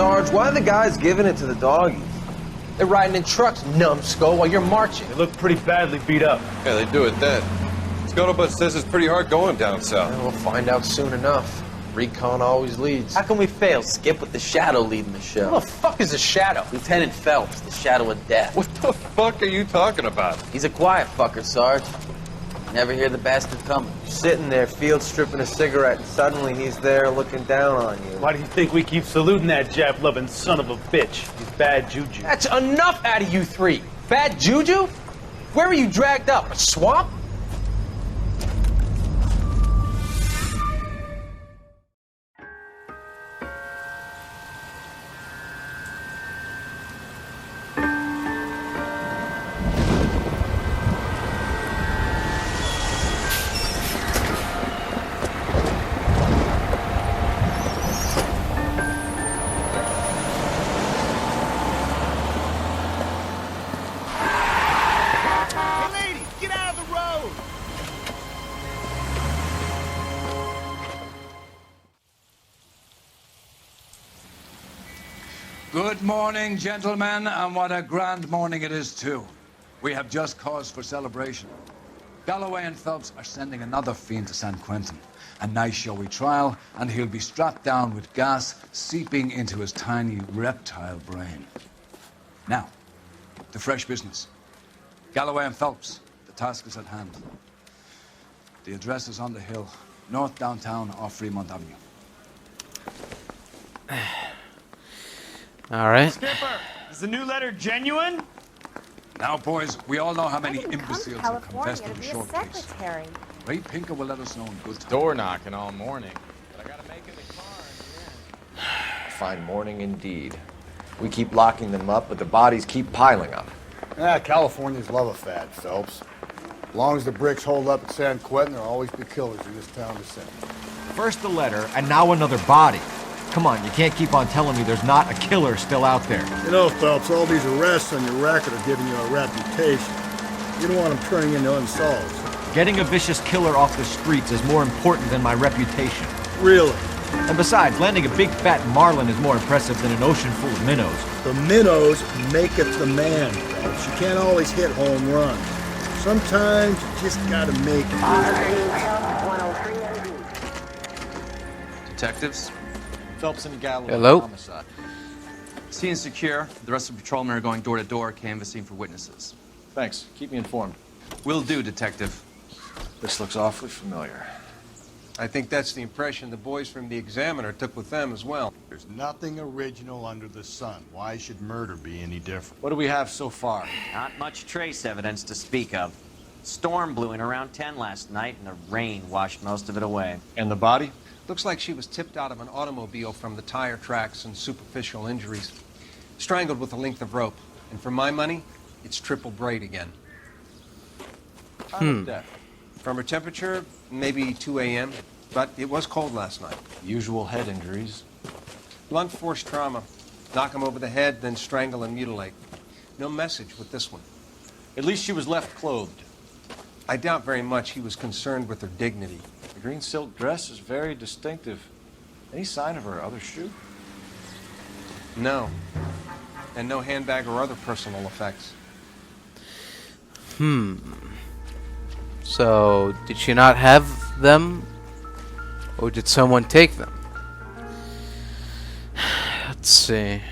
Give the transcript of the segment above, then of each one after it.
Sarge, why are the guys giving it to the doggies? They're riding in trucks, numbskull, while you're marching. They look pretty badly beat up. Yeah, they do it then. Scuttlebutt says it's pretty hard going down south. Yeah, we'll find out soon enough. Recon always leads. How can we fail, Skip, with the Shadow leading the show? Who the fuck is a Shadow? Lieutenant Phelps, the Shadow of Death. What the fuck are you talking about? He's a quiet fucker, Sarge. Never hear the bastard coming. Sitting there, field stripping a cigarette, and suddenly he's there looking down on you. Why do you think we keep saluting that Jap-loving son of a bitch? He's bad juju. That's enough out of you three. Bad juju? Where were you dragged up? A swamp? Good morning, gentlemen, and what a grand morning it is, too. We have just cause for celebration. Galloway and Phelps are sending another fiend to San Quentin. A nice showy trial, and he'll be strapped down with gas seeping into his tiny reptile brain. Now, to fresh business. Galloway and Phelps, the task is at hand. The address is on the hill, north downtown off Fremont Avenue. All right. Skipper, is the new letter genuine? Now, boys, we all know how many I didn't come to imbeciles have California confessed to to the be a short case. secretary. Ray Pinker will let us know in good time. Door knocking all morning. But I gotta make it the car in the end. A fine morning indeed. We keep locking them up, but the bodies keep piling up. Californians love a fad, Phelps. As long as the bricks hold up at San Quentin, there'll always be killers in this town to send. First the letter, and now another body. Come on, you can't keep on telling me there's not a killer still out there. You know, Phelps, all these arrests on your record are giving you a reputation. You don't want them turning into unsolved. Getting a vicious killer off the streets is more important than my reputation. Really? And besides, landing a big fat marlin is more impressive than an ocean full of minnows. The minnows make it the man, Phelps. You can't always hit home runs. Sometimes you just gotta make it. Detectives? Phelps and Galloway. Hello? Homicide. Scene is secure. The rest of the patrolmen are going door to door, canvassing for witnesses. Thanks. Keep me informed. Will do, Detective. This looks awfully familiar. I think that's the impression the boys from the Examiner took with them as well. There's nothing original under the sun. Why should murder be any different? What do we have so far? Not much trace evidence to speak of. Storm blew in around 10 last night, and the rain washed most of it away. And the body? Looks like she was tipped out of an automobile from the tire tracks and superficial injuries. Strangled with a length of rope. And for my money, it's triple braid again. Time of death. From her temperature, maybe 2 a.m., but it was cold last night. Usual head injuries. Blunt force trauma. Knock him over the head, then strangle and mutilate. No message with this one. At least she was left clothed. I doubt very much he was concerned with her dignity. The green silk dress is very distinctive. Any sign of her other shoe? No. And no handbag or other personal effects. So, did she not have them? Or did someone take them? Let's see.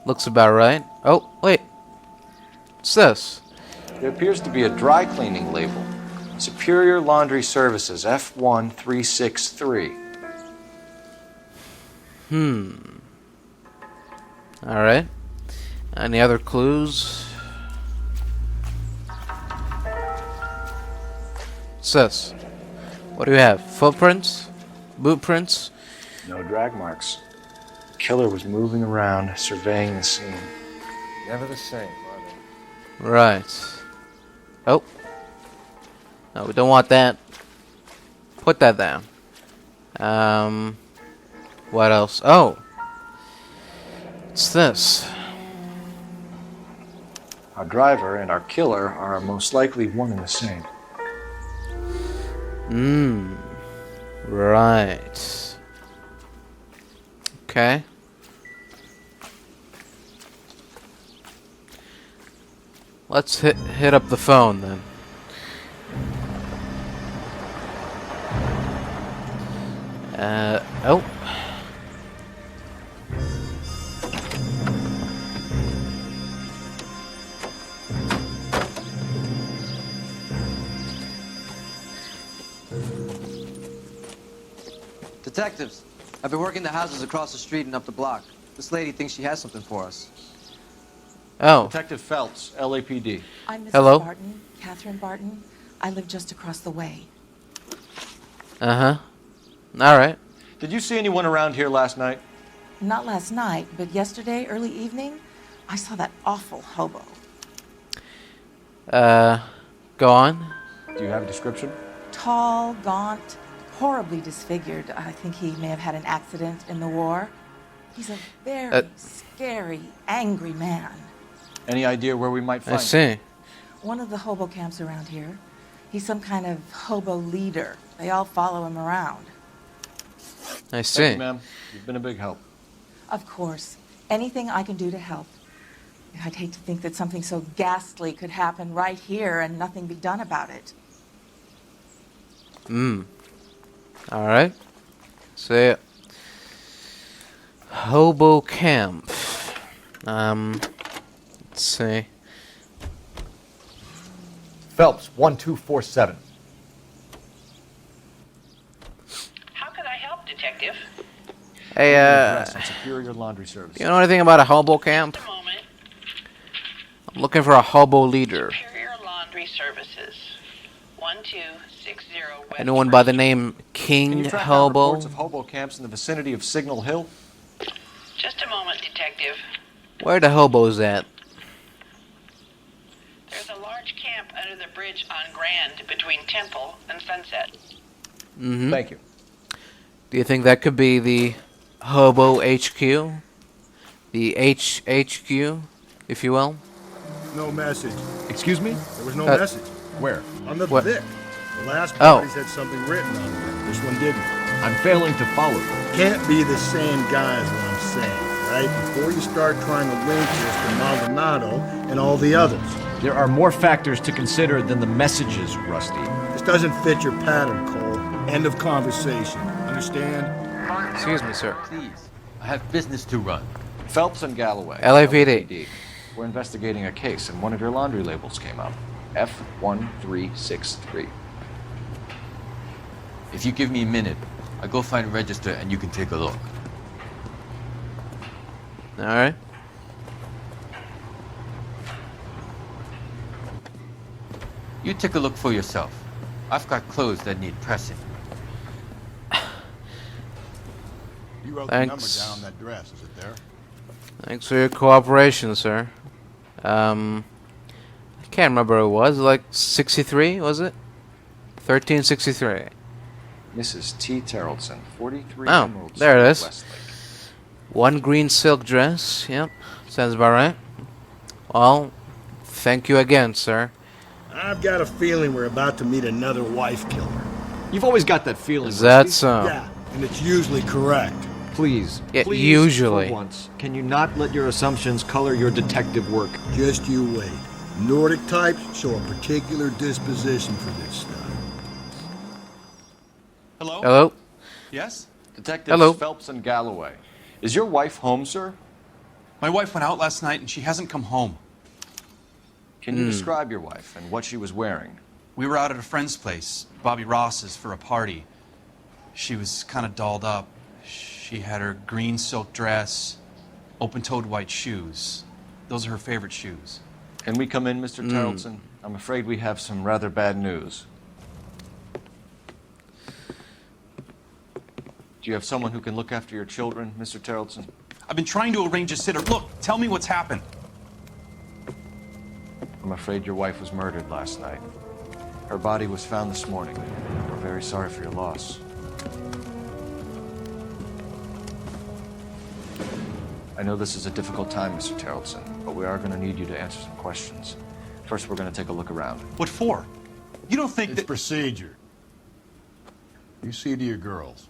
Looks about right. Oh, wait. What's this? There appears to be a dry cleaning label. Superior Laundry Services, F1363. Alright. Any other clues? What's this? What do we have? Footprints? Boot prints? No drag marks. The killer was moving around, surveying the scene. Never the same, are they? Right. Oh. No, we don't want that. Put that down. What else? Oh. What's this? Our driver and our killer are most likely one and the same. Right. Okay. Let's hit up the phone then. Oh. Detectives, I've been working the houses across the street and up the block. This lady thinks she has something for us. Oh. Detective Phelps, LAPD. I'm Mrs. Hello? Barton, Catherine Barton. I live just across the way. Uh-huh. All right. Did you see anyone around here last night? Not last night, but yesterday, early evening, I saw that awful hobo. Go on. Do you have a description? Tall, gaunt, horribly disfigured. I think he may have had an accident in the war. He's a very scary, angry man. Any idea where we might find I see. One of the hobo camps around here. He's some kind of hobo leader. They all follow him around. I see. Thank you, ma'am. You've been a big help. Of course. Anything I can do to help. I'd hate to think that something so ghastly could happen right here and nothing be done about it. All right. So, hobo camp. Let's see. Phelps, 1247. How can I help, Detective? Hey, Superior Laundry Service. you know anything about a hobo camp? Just a moment. I'm looking for a hobo leader. Superior Laundry Services. 1260 West. Anyone by the name King Can you track down Hobo? reports of hobo camps in the vicinity of Signal Hill? Just a moment, Detective. Where the hobos at? There's a large camp under the bridge on Grand between Temple and Sunset. Mm-hmm. Thank you. Do you think that could be the Hobo HQ? The HHQ, if you will? No message. Excuse me? There was no message. Where? On the What? Vic. The last Oh. parties had something written on it. This one didn't. I'm failing to follow you. Can't be the same guy is what I'm saying, right? Before you start trying to link this to Maldonado and all the others. There are more factors to consider than the messages, Rusty. This doesn't fit your pattern, Cole. End of conversation. Understand? Excuse me, sir. Please, I have business to run. Phelps and Galloway. LAPD. We're investigating a case, and one of your laundry labels came up. F1363. If you give me a minute, I'll go find a register and you can take a look. All right. You take a look for yourself. I've got clothes that need pressing. You wrote Thanks. the number down on that dress. Is it there? Thanks for your cooperation, sir. I can't remember what it was. Like 63, was it? 1363. Mrs. T. Taraldsen, 43 Oh, Emerald there it Street, is. Westlake. One green silk dress. Yep, sounds about right. Well, thank you again, sir. I've got a feeling we're about to meet another wife killer. You've always got that feeling. Is that Rusty. so? Yeah, and it's usually correct. Please, Yeah, please, usually. for once, can you not let your assumptions color your detective work? Just you wait. Nordic types show a particular disposition for this stuff. Hello? Hello? Yes? Detectives Hello. Phelps and Galloway. Is your wife home, sir? My wife went out last night and she hasn't come home. Can you describe your wife and what she was wearing? We were out at a friend's place, Bobby Ross's, for a party. She was kind of dolled up. She had her green silk dress, open-toed white shoes. Those are her favorite shoes. Can we come in, Mr. Taraldsen? I'm afraid we have some rather bad news. Do you have someone who can look after your children, Mr. Taraldsen? I've been trying to arrange a sitter. Look, tell me what's happened. I'm afraid your wife was murdered last night. Her body was found this morning. We're very sorry for your loss. I know this is a difficult time, Mr. Taraldsen, but we are going to need you to answer some questions. First, we're going to take a look around. What for? You don't think It's that... procedure. You see to your girls.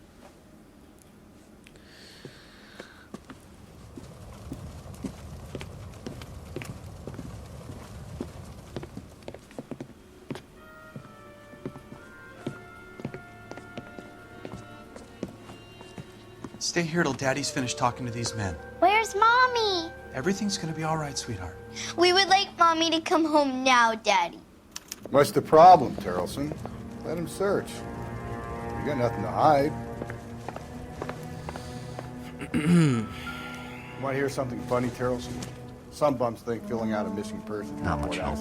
Stay here till Daddy's finished talking to these men. Where's Mommy? Everything's gonna be all right, sweetheart. We would like Mommy to come home now, Daddy. What's the problem, Taraldsen? Let him search. You got nothing to hide. Want to hear something funny, Taraldsen? Some bums think filling out a missing person Not much help.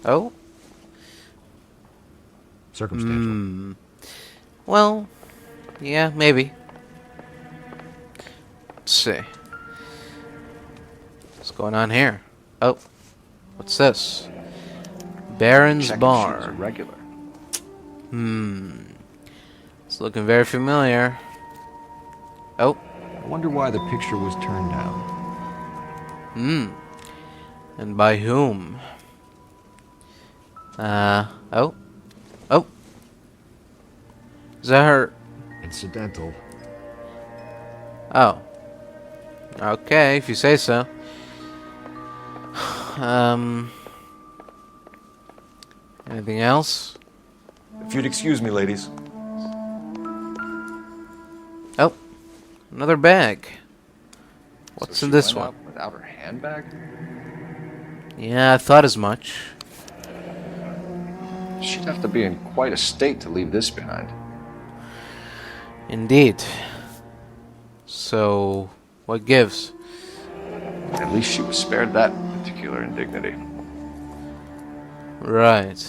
Oh? Circumstantial. Well, yeah, maybe. Let's see. What's going on here? Oh, what's this? Baron's Bar. Regular. It's looking very familiar. Oh. I wonder why the picture was turned down. And by whom? Oh. Oh. Is that her? Incidental. Oh. Okay, if you say so. Anything else? If you'd excuse me, ladies. Oh. Another bag. What's So in she this went one? out without her handbag? Yeah, I thought as much. She'd have to be in quite a state to leave this behind. Indeed. So, what gives? At least she was spared that particular indignity. Right.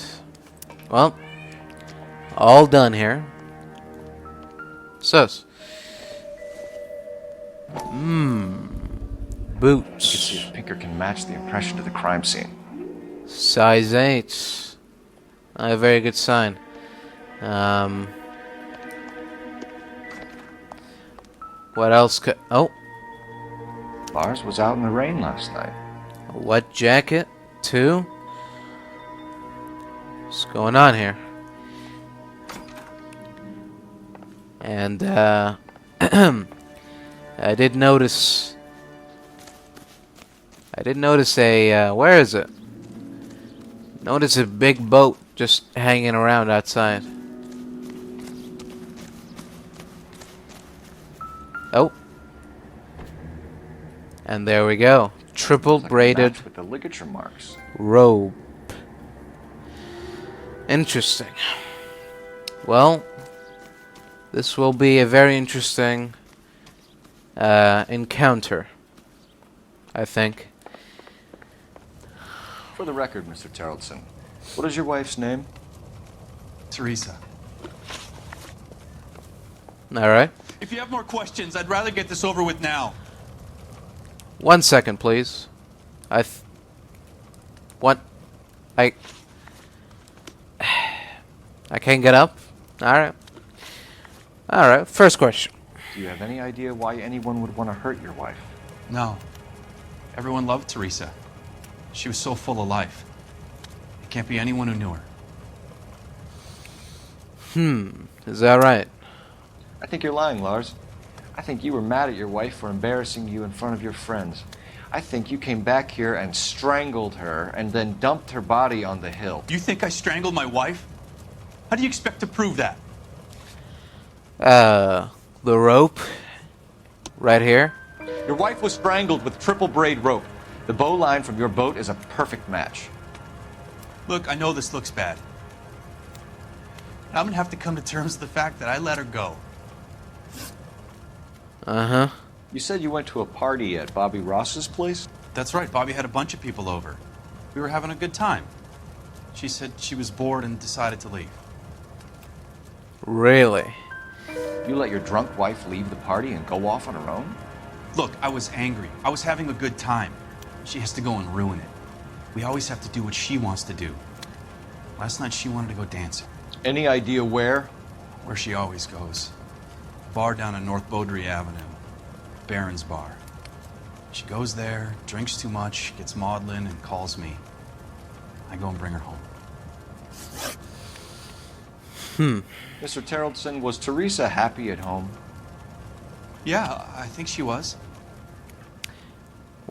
Well, all done here. Sus. Boots. You can see if Pinker can match the impression to the crime scene. Size 8. A very good sign. What else could... Oh. Lars was out in the rain last night. A wet jacket, too? What's going on here? And, I did notice a, where is it? Notice a big boat just hanging around outside. Oh. And there we go. Triple braided Match with the ligature marks. robe. Interesting. Well, this will be a very interesting encounter, I think. For the record, Mr. Taraldsen, what is your wife's name? Theresa. All right. If you have more questions, I'd rather get this over with now. 1 second, please. What? I can't get up? Alright. Alright, first question. Do you have any idea why anyone would want to hurt your wife? No. Everyone loved Theresa. She was so full of life. It can't be anyone who knew her. Is that right? I think you're lying, Lars. I think you were mad at your wife for embarrassing you in front of your friends. I think you came back here and strangled her and then dumped her body on the hill. You think I strangled my wife? How do you expect to prove that? The rope. Right here. Your wife was strangled with triple braid rope. The bow line from your boat is a perfect match. Look, I know this looks bad. I'm gonna have to come to terms with the fact that I let her go. Uh-huh. You said you went to a party at Bobby Ross's place? That's right, Bobby had a bunch of people over. We were having a good time. She said she was bored and decided to leave. Really? You let your drunk wife leave the party and go off on her own? Look, I was angry. I was having a good time. She has to go and ruin it. We always have to do what she wants to do. Last night she wanted to go dancing. Any idea where? Where she always goes. Bar down on North Beaudry Avenue. Baron's Bar. She goes there, drinks too much, gets maudlin, and calls me. I go and bring her home. Mr. Taraldsen, was Theresa happy at home? Yeah, I think she was.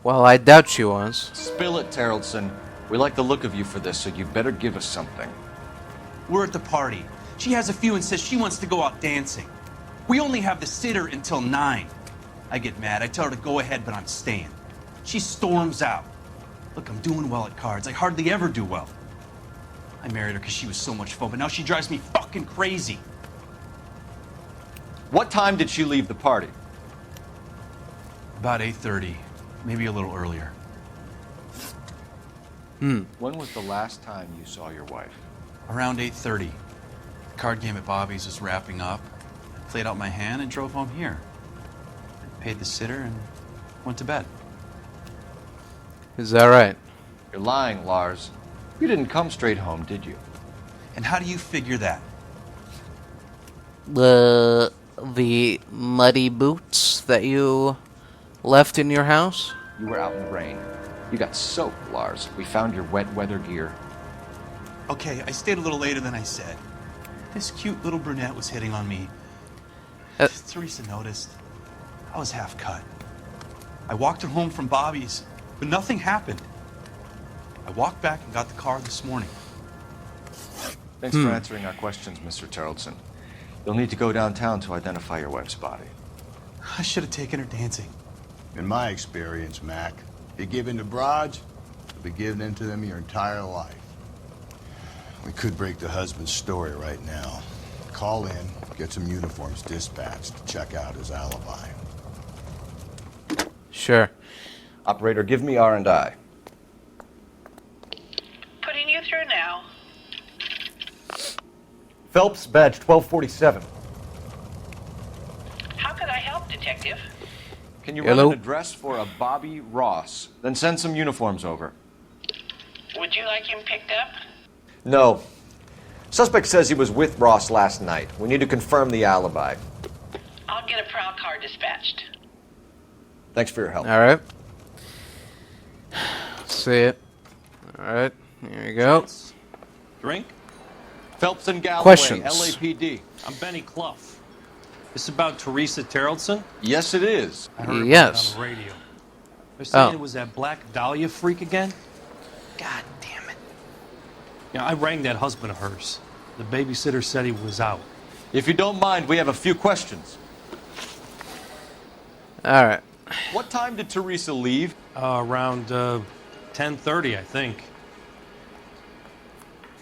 Well, I doubt she was. Spill it, Taraldsen. We like the look of you for this, so you better give us something. We're at the party. She has a few and says she wants to go out dancing. We only have the sitter until 9. I get mad. I tell her to go ahead, but I'm staying. She storms out. Look, I'm doing well at cards. I hardly ever do well. I married her because she was so much fun, but now she drives me fucking crazy. What time did she leave the party? About 8:30, maybe a little earlier. When was the last time you saw your wife? Around 8:30. The card game at Bobby's was wrapping up. I played out my hand and drove home here. I paid the sitter and went to bed. Is that right? You're lying, Lars. You didn't come straight home, did you? And how do you figure that? The muddy boots that you left in your house? You were out in the rain. You got soaked, Lars. We found your wet weather gear. Okay, I stayed a little later than I said. This cute little brunette was hitting on me. Theresa noticed. I was half cut. I walked her home from Bobby's, but nothing happened. I walked back and got the car this morning. Thanks for answering our questions, Mr. Taraldsen. You'll need to go downtown to identify your wife's body. I should have taken her dancing. In my experience, Mac, you give in to broads, you'll be giving in to them your entire life. We could break the husband's story right now. Call in, get some uniforms dispatched to check out his alibi. Sure. Operator, give me R&I. Putting you through now. Phelps, badge 1247. How could I help, Detective? Can you run an address for a Bobby Ross? Then send some uniforms over. Would you like him picked up? No. Suspect says he was with Ross last night. We need to confirm the alibi. I'll get a prowl car dispatched. Thanks for your help. All right. See it. All right. Here you go. Drink? Phelps and Galloway, Questions. LAPD. I'm Benny Clough. This about Theresa Taraldsen? Yes, it is. I heard Yes. about it on the radio. They're saying Oh. it was that Black Dahlia freak again? God damn it. You know, I rang that husband of hers. The babysitter said he was out. If you don't mind, we have a few questions. All right. What time did Theresa leave? Around 10:30, I think.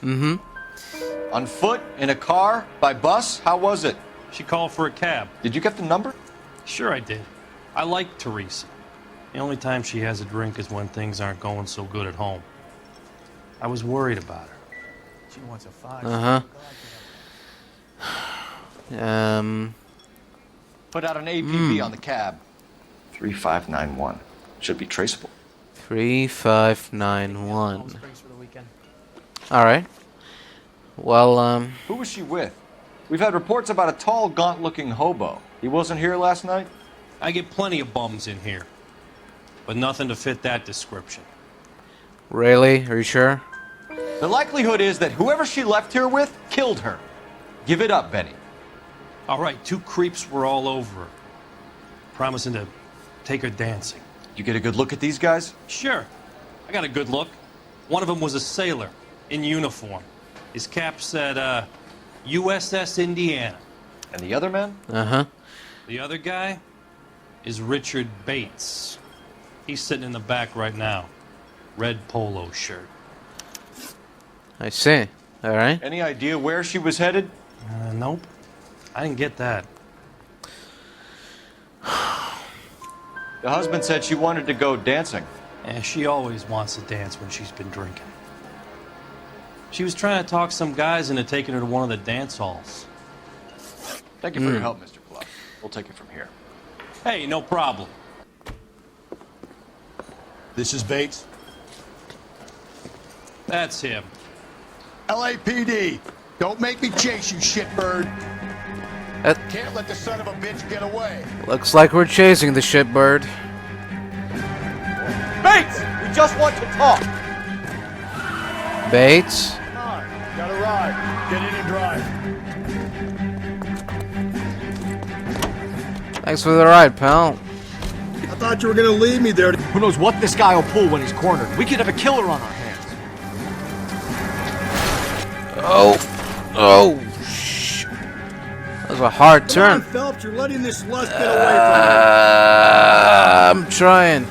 Mm-hmm. On foot? In a car? By bus? How was it? She called for a cab. Did you get the number? Sure I did. I like Theresa. The only time she has a drink is when things aren't going so good at home. I was worried about her. She wants a 5. Uh-huh. Put out an APB on the cab. 3591. Should be traceable. 3591. All right. Well, Who was she with? We've had reports about a tall, gaunt-looking hobo. He wasn't here last night? I get plenty of bums in here, but nothing to fit that description. really? Are you sure? The likelihood is that whoever she left here with killed her. Give it up, Benny. All right, 2 creeps were all over her, promising to take her dancing. You get a good look at these guys? Sure. I got a good look. One of them was a sailor in uniform. His cap said, USS Indiana. And the other man? Uh-huh. The other guy is Richard Bates. He's sitting in the back right now. Red polo shirt. I see. All right. Any idea where she was headed? Nope. I didn't get that. The husband said she wanted to go dancing. And she always wants to dance when she's been drinking. She was trying to talk some guys into taking her to one of the dance halls. Thank you for your help, Mr. Clough. We'll take it from here. Hey, no problem. This is Bates. That's him. LAPD, don't make me chase you, shitbird. Can't let the son of a bitch get away. Looks like we're chasing the shitbird. Bates! We just want to talk! Bates? Come on, got a ride. Get in and drive. Thanks for the ride, pal. I thought you were gonna leave me there. Who knows what this guy will pull when he's cornered? We could have a killer on our hands. Oh, shh. That was a hard turn. Come on, Phelps, you're letting this lust get away from you. I'm trying.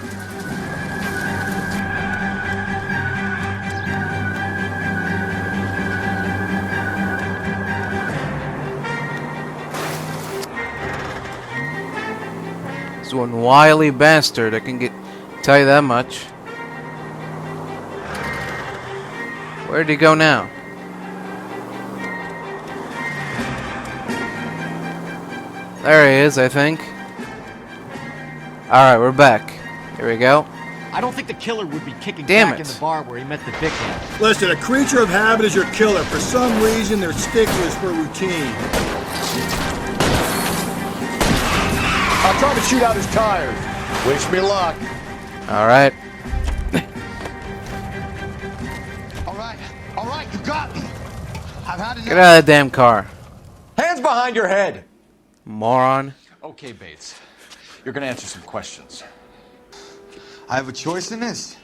He's one wily bastard. I can tell you that much. Where'd he go now? There he is, I think. Alright, we're back. Here we go. I don't think the killer would be kicking Damn back in the bar where he met the dickhead. Listen, a creature of habit is your killer. For some reason, they're sticklers for routine. I'll try to shoot out his tires. Wish me luck. Alright. All right, you got me. I've had enough. Get out of that damn car. Hands behind your head. Moron. Okay, Bates. You're gonna answer some questions. I have a choice in this.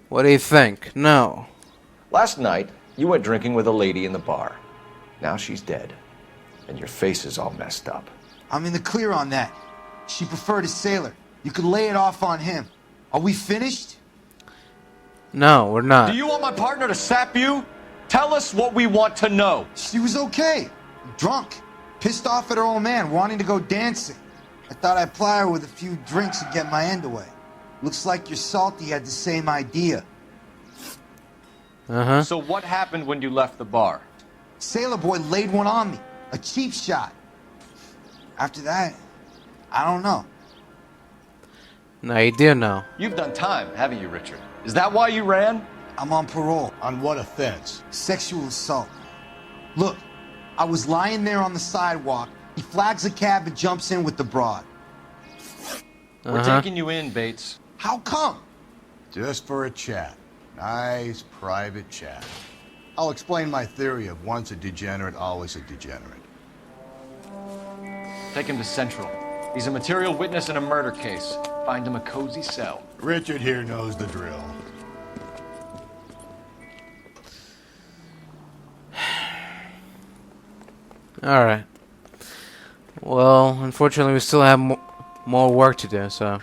What do you think? No. Last night, you went drinking with a lady in the bar. Now she's dead. And your face is all messed up. I'm in the clear on that. She preferred a sailor. You could lay it off on him. Are we finished? No, we're not. Do you want my partner to sap you? Tell us what we want to know. She was okay. Drunk. Pissed off at her old man, wanting to go dancing. I thought I'd ply her with a few drinks and get my end away. Looks like your salty had the same idea. Uh-huh. So what happened when you left the bar? Sailor boy laid one on me. A cheap shot. After that, I don't know. No, you do know. You've done time, haven't you, Richard? Is that why you ran? I'm on parole. On what offense? Sexual assault. Look, I was lying there on the sidewalk. He flags a cab and jumps in with the broad. We're taking you in, Bates. How come? Just for a chat. Nice private chat. I'll explain my theory of once a degenerate, always a degenerate. Take him to Central. He's a material witness in a murder case. Find him a cozy cell. Richard here knows the drill. Alright. Well, unfortunately, we still have more work to do, so.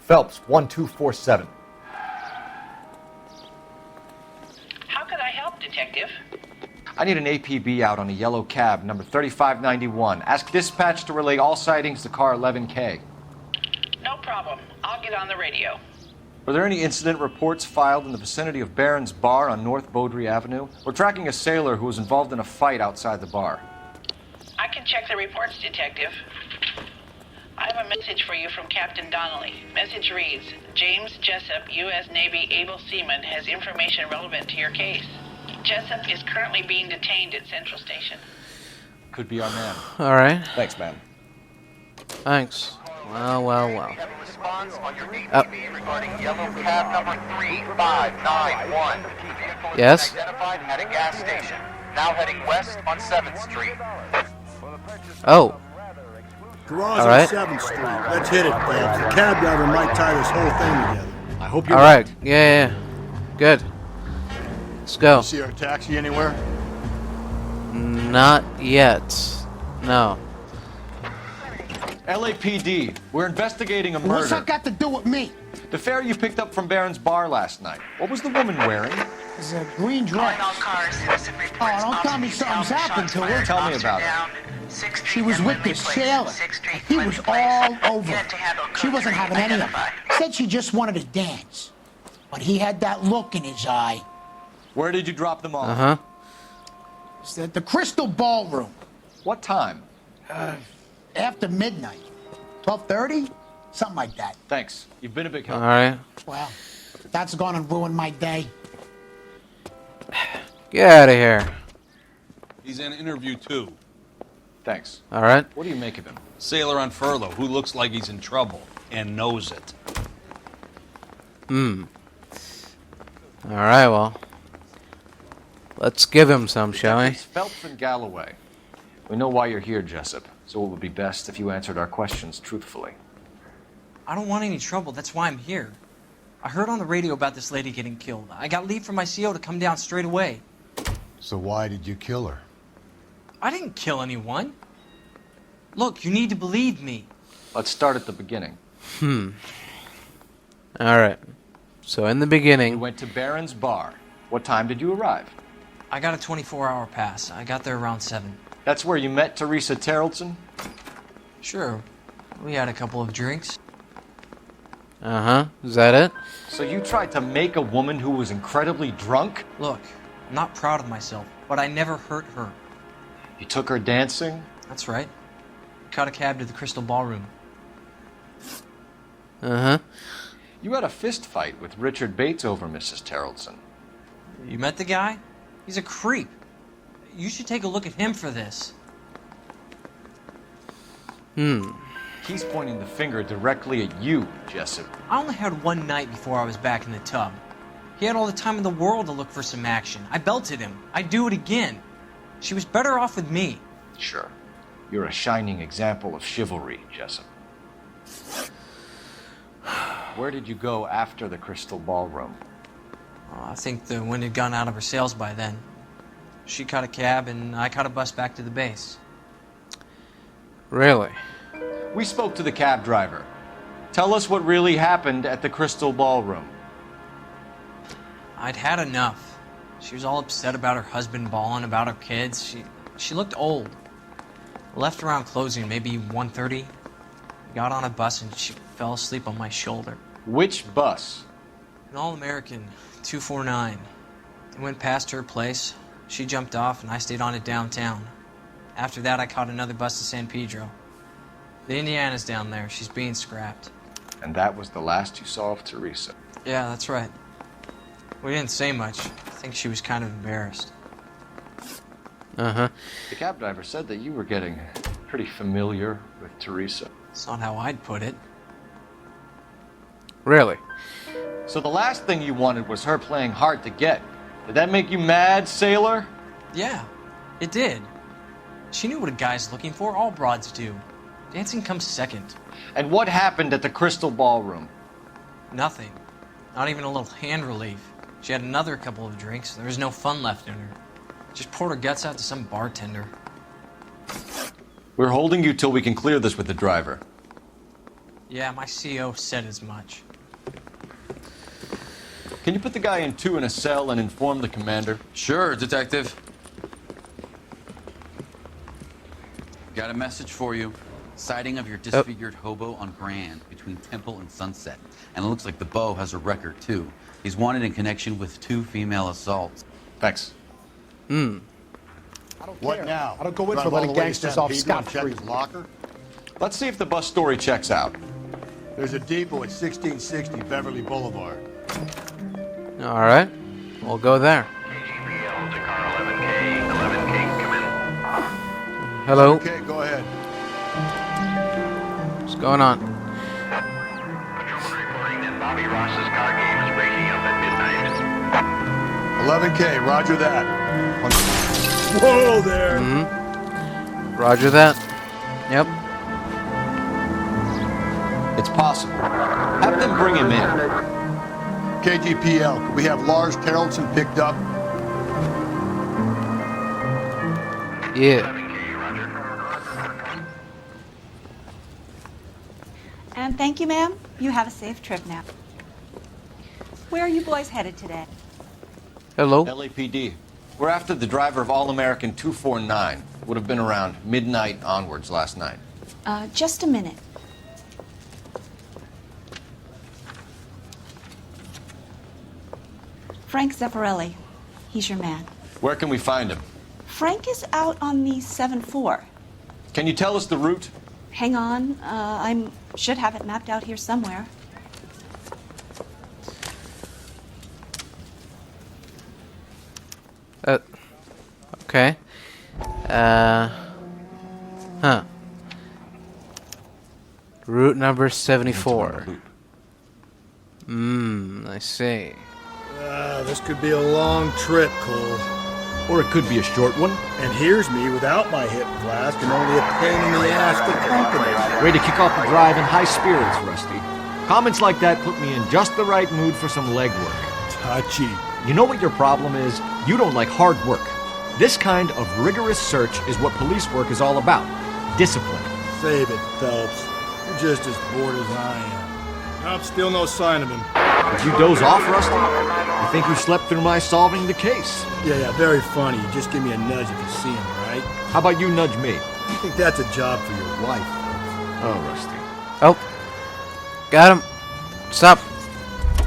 Phelps, 1247. How could I help, Detective? I need an APB out on a yellow cab, number 3591. Ask dispatch to relay all sightings to car 11K. No problem. I'll get on the radio. Were there any incident reports filed in the vicinity of Barron's Bar on North Beaudry Avenue? We're tracking a sailor who was involved in a fight outside the bar. I can check the reports, Detective. I have a message for you from Captain Donnelly. Message reads, James Jessup, U.S. Navy able seaman, has information relevant to your case. Jessup is currently being detained at Central Station. Could be our man. Alright. Thanks, man. Thanks. Well. Response on your APB regarding yellow cab number 3591. Vehicle is Yes? identified at a gas station. Now heading west on 7th Street. Oh. Garage All on right. 7th Street. Let's hit it, Phelps. The cab driver might tie this whole thing together. I hope you're Alright. Yeah. Good. Let's go. You see our taxi anywhere? Not yet. No. LAPD, we're investigating a murder. What's that got to do with me? The fare you picked up from Barron's Bar last night. What was the woman wearing? It's a green dress. Oh, don't tell me something's happened to her. Tell me about it. She was with this sailor. He was all over her. She wasn't having any of it. Said she just wanted to dance. But he had that look in his eye. Where did you drop them off? Uh-huh. It's at the Crystal Ballroom. What time? After midnight. 12:30? Something like that. Thanks. You've been a big help. Alright. Well, that's gonna ruin my day. Get out of here. He's in interview 2. Thanks. Alright. What do you make of him? Sailor on furlough who looks like he's in trouble and knows it. Alright, well. Let's give him some, shall we? Detectives Phelps and Galloway. We know why you're here, Jessup, so it would be best if you answered our questions truthfully. I don't want any trouble. That's why I'm here. I heard on the radio about this lady getting killed. I got leave from my CO to come down straight away. So why did you kill her? I didn't kill anyone. Look, you need to believe me. Let's start at the beginning. Alright. So in the beginning... You went to Barron's Bar. What time did you arrive? I got a 24-hour pass. I got there around 7. That's where you met Theresa Taraldsen? Sure. We had a couple of drinks. Uh-huh. Is that it? So you tried to make a woman who was incredibly drunk? Look, I'm not proud of myself, but I never hurt her. You took her dancing? That's right. Caught a cab to the Crystal Ballroom. Uh-huh. You had a fist fight with Richard Bates over Mrs. Taraldsen. You met the guy? He's a creep. You should take a look at him for this. He's pointing the finger directly at you, Jessup. I only had one night before I was back in the tub. He had all the time in the world to look for some action. I belted him. I'd do it again. She was better off with me. Sure. You're a shining example of chivalry, Jessup. Where did you go after the Crystal Ballroom? I think the wind had gone out of her sails by then. She caught a cab and I caught a bus back to the base. Really? We spoke to the cab driver. Tell us what really happened at the Crystal Ballroom. I'd had enough. She was all upset about her husband bawling about her kids. She looked old. Left around closing, maybe 1:30. Got on a bus and she fell asleep on my shoulder. Which bus? An All-American, 249. I went past her place. She jumped off and I stayed on it downtown. After that, I caught another bus to San Pedro. The Indiana's down there. She's being scrapped. And that was the last you saw of Theresa? Yeah, that's right. We didn't say much. I think she was kind of embarrassed. Uh-huh. The cab driver said that you were getting pretty familiar with Theresa. It's not how I'd put it. Really? So the last thing you wanted was her playing hard to get. Did that make you mad, sailor? Yeah, it did. She knew what a guy's looking for. All broads do. Dancing comes second. And what happened at the Crystal Ballroom? Nothing. Not even a little hand relief. She had another couple of drinks. There was no fun left in her. Just poured her guts out to some bartender. We're holding you till we can clear this with the driver. Yeah, my CO said as much. Can you put the guy in 2 in a cell and inform the commander? Sure, Detective. Got a message for you. Sighting of your disfigured hobo on Grand between Temple and Sunset. And it looks like the Beau has a record, too. He's wanted in connection with 2 female assaults. Thanks. What now? I don't go in for letting gangsters off scot-free. Locker? Let's see if the bus story checks out. There's a depot at 1660 Beverly Boulevard. Alright. We'll go there. KGPL to car 11K. 11K, come in. Hello. Okay, go ahead. What's going on? Patrolman reporting that Bobby Ross's car game is breaking up at midnight. 11K, roger that. Whoa there! Roger that. Yep. It's possible. Have them bring him in. KGPL, could we have Lars Taraldsen picked up? Yeah. And thank you, ma'am. You have a safe trip now. Where are you boys headed today? Hello. LAPD. We're after the driver of All-American 249. Would have been around midnight onwards last night. Just a minute. Frank Zeffirelli. He's your man. Where can we find him? Frank is out on the 7-4. Can you tell us the route? Hang on. I should have it mapped out here somewhere. Okay. Route number 74. I see. This could be a long trip, Cole. Or it could be a short one. And here's me without my hip flask and only a pain in the ass for company. Ready to kick off the drive in high spirits, Rusty. Comments like that put me in just the right mood for some legwork. Touchy. You know what your problem is? You don't like hard work. This kind of rigorous search is what police work is all about. Discipline. Save it, Phelps. You're just as bored as I am. Nope, still no sign of him. Did you doze off, Rusty? I think you slept through my solving the case. Yeah, very funny. You just give me a nudge if you see him, right? How about you nudge me? I think that's a job for your wife. Oh, Rusty. Oh. Got him. Stop.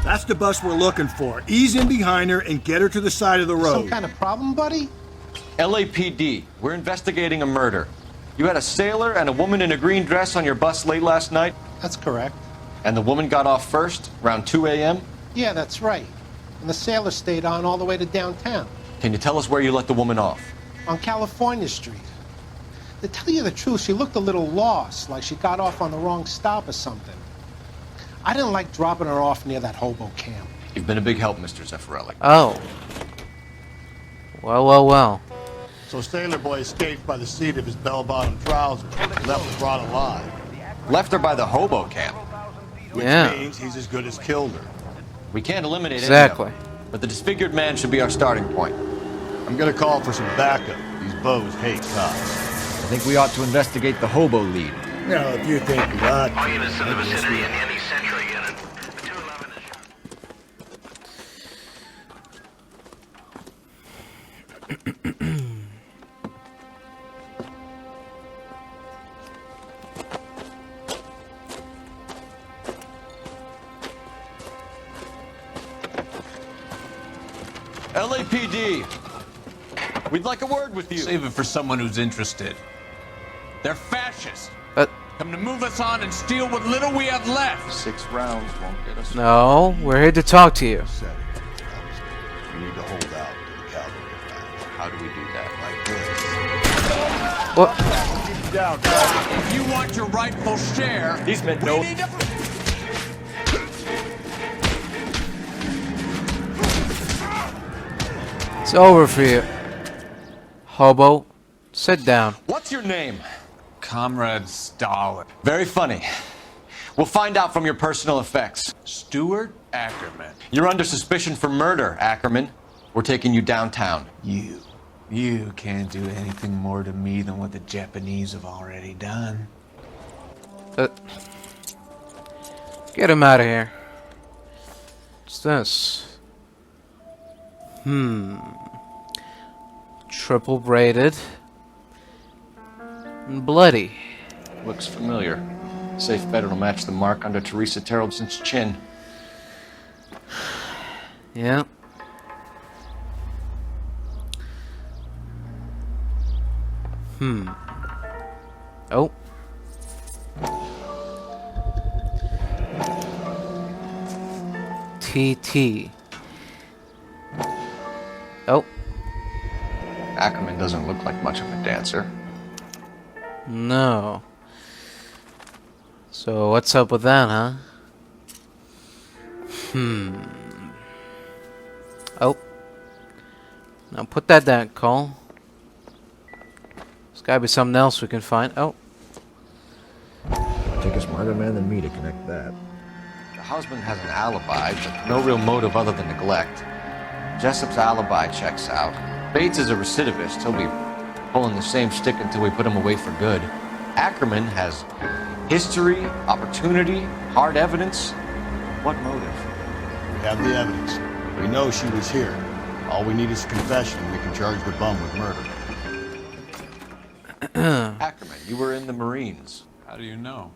That's the bus we're looking for. Ease in behind her and get her to the side of the road. Some kind of problem, buddy? LAPD, we're investigating a murder. You had a sailor and a woman in a green dress on your bus late last night? That's correct. And the woman got off first, around 2 a.m.? Yeah, that's right. And the sailor stayed on all the way to downtown. Can you tell us where you let the woman off? On California Street. To tell you the truth, she looked a little lost, like she got off on the wrong stop or something. I didn't like dropping her off near that hobo camp. You've been a big help, Mr. Zeffirelli. Oh. Well. So Sailor Boy escaped by the seat of his bell-bottom trousers and left the broad alive. Left her by the hobo camp. Which means he's as good as killed her. We can't eliminate Exactly. any of them, but the disfigured man should be our starting point. I'm gonna call for some backup. These bows hate cops. I think we ought to investigate the hobo lead. No, if you think we ought to. All units in the vicinity in any Central unit. 211 is... LAPD, we'd like a word with you. Save it for someone who's interested. They're fascists. Come to move us on and steal what little we have left. 6 rounds won't get us. No, we're here to talk to you. We need to hold out to the cavalry. How do we do that? Like this. What? Keep it down, If you want your rightful share, These men we know. need to... It's over for you. Hobo, sit down. What's your name? Comrade Stalin. Very funny. We'll find out from your personal effects. Stuart Ackerman. You're under suspicion for murder, Ackerman. We're taking you downtown. You can't do anything more to me than what the Japanese have already done. Get him out of here. What's this? Triple braided. And bloody. Looks familiar. Safe bet it'll match the mark under Theresa Taraldsen's chin. Yeah. Oh. TT. Oh. Ackerman doesn't look like much of a dancer. No. So what's up with that, huh? Oh. Now put that down, Cole. There's gotta be something else we can find. Oh. It'll take a smarter man than me to connect that. The husband has an alibi, but no real motive other than neglect. Jessup's alibi checks out. Bates is a recidivist. He'll be pulling the same stick until we put him away for good. Ackerman has history, opportunity, hard evidence. What motive? We have the evidence. We know she was here. All we need is a confession, and we can charge the bum with murder. Ackerman, you were in the Marines. How do you know?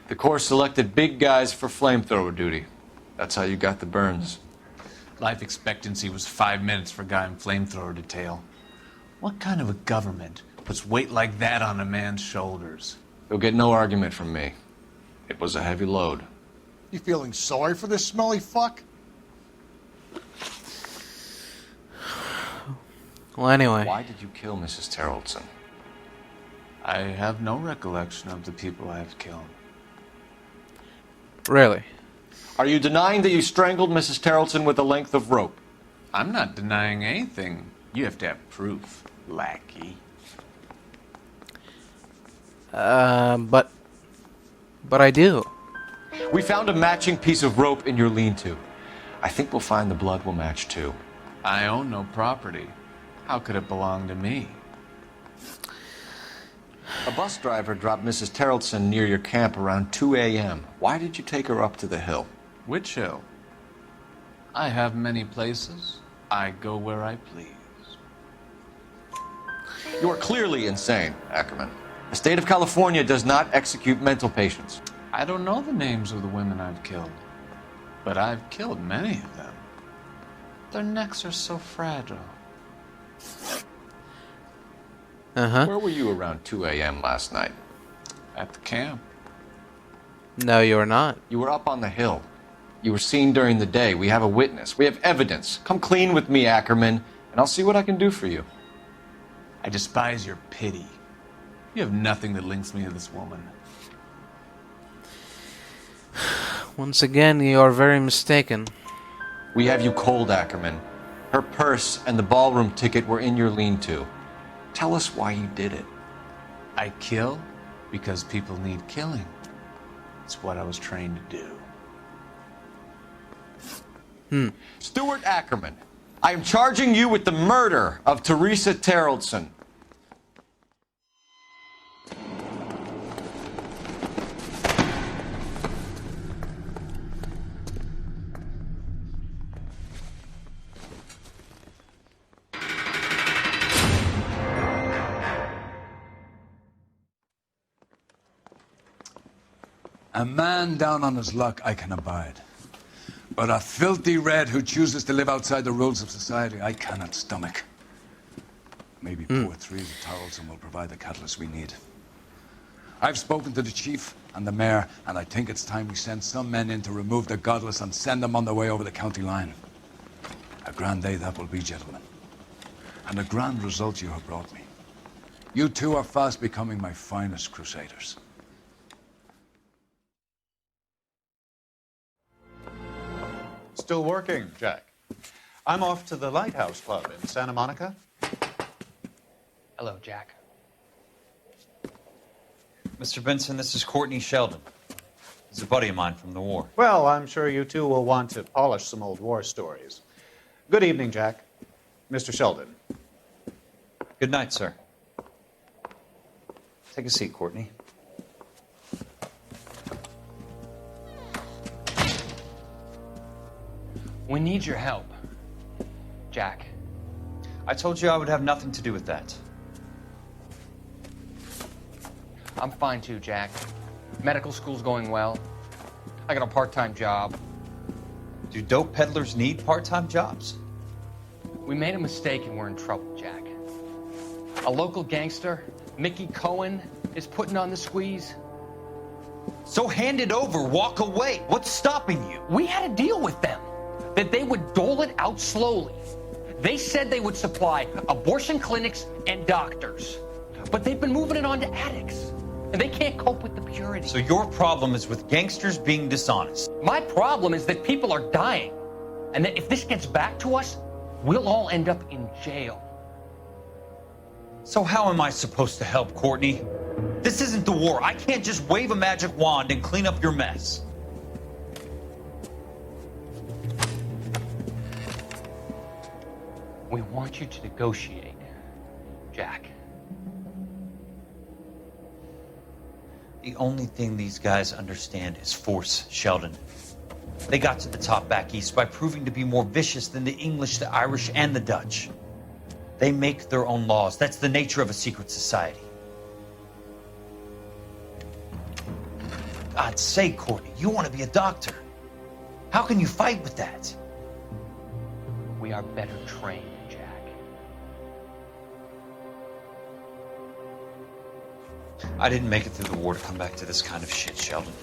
The Corps selected big guys for flamethrower duty. That's how you got the burns. Life expectancy was 5 minutes for a guy in flamethrower detail. What kind of a government puts weight like that on a man's shoulders? You'll get no argument from me. It was a heavy load. You feeling sorry for this smelly fuck? Well, anyway. Why did you kill Mrs. Taraldsen? I have no recollection of the people I have killed. Really? Are you denying that you strangled Mrs. Taraldsen with a length of rope? I'm not denying anything. You have to have proof, lackey. But I do. We found a matching piece of rope in your lean-to. I think we'll find the blood will match too. I own no property. How could it belong to me? A bus driver dropped Mrs. Taraldsen near your camp around 2 a.m. Why did you take her up to the hill? Which hill? I have many places. I go where I please. You are clearly insane, Ackerman. The state of California does not execute mental patients. I don't know the names of the women I've killed, but I've killed many of them. Their necks are so fragile. Where were you around 2 a.m. last night? At the camp. No, you were not. You were up on the hill. You were seen during the day. We have a witness. We have evidence. Come clean with me, Ackerman, and I'll see what I can do for you. I despise your pity. You have nothing that links me to this woman. Once again, you are very mistaken. We have you cold, Ackerman. Her purse and the ballroom ticket were in your lean-to. Tell us why you did it. I kill because people need killing. It's what I was trained to do. Stuart Ackerman, I am charging you with the murder of Theresa Taraldsen. A man down on his luck I can abide. But a filthy red who chooses to live outside the rules of society, I cannot stomach. Maybe poor Theresa Taraldsen will provide the catalyst we need. I've spoken to the chief and the mayor, and I think it's time we send some men in to remove the godless and send them on their way over the county line. A grand day that will be, gentlemen. And a grand result you have brought me. You two are fast becoming my finest crusaders. Still working, Jack. I'm off to the Lighthouse Club in Santa Monica. Hello, Jack. Mr. Benson, this is Courtney Sheldon. He's a buddy of mine from the war. Well, I'm sure you two will want to polish some old war stories. Good evening, Jack. Mr. Sheldon. Good night, sir. Take a seat, Courtney. We need your help, Jack. I told you I would have nothing to do with that. I'm fine too, Jack. Medical school's going well. I got a part-time job. Do dope peddlers need part-time jobs? We made a mistake and we're in trouble, Jack. A local gangster, Mickey Cohen, is putting on the squeeze. So hand it over, walk away. What's stopping you? We had a deal with them that they would dole it out slowly. They said they would supply abortion clinics and doctors, but they've been moving it on to addicts, and they can't cope with the purity. So your problem is with gangsters being dishonest? My problem is that people are dying, and that if this gets back to us, we'll all end up in jail. So how am I supposed to help, Courtney? This isn't the war. I can't just wave a magic wand and clean up your mess. We want you to negotiate, Jack. The only thing these guys understand is force, Sheldon. They got to the top back east by proving to be more vicious than the English, the Irish, and the Dutch. They make their own laws. That's the nature of a secret society. God's sake, Courtney, you want to be a doctor. How can you fight with that? We are better trained, Jack. I didn't make it through the war to come back to this kind of shit, Sheldon.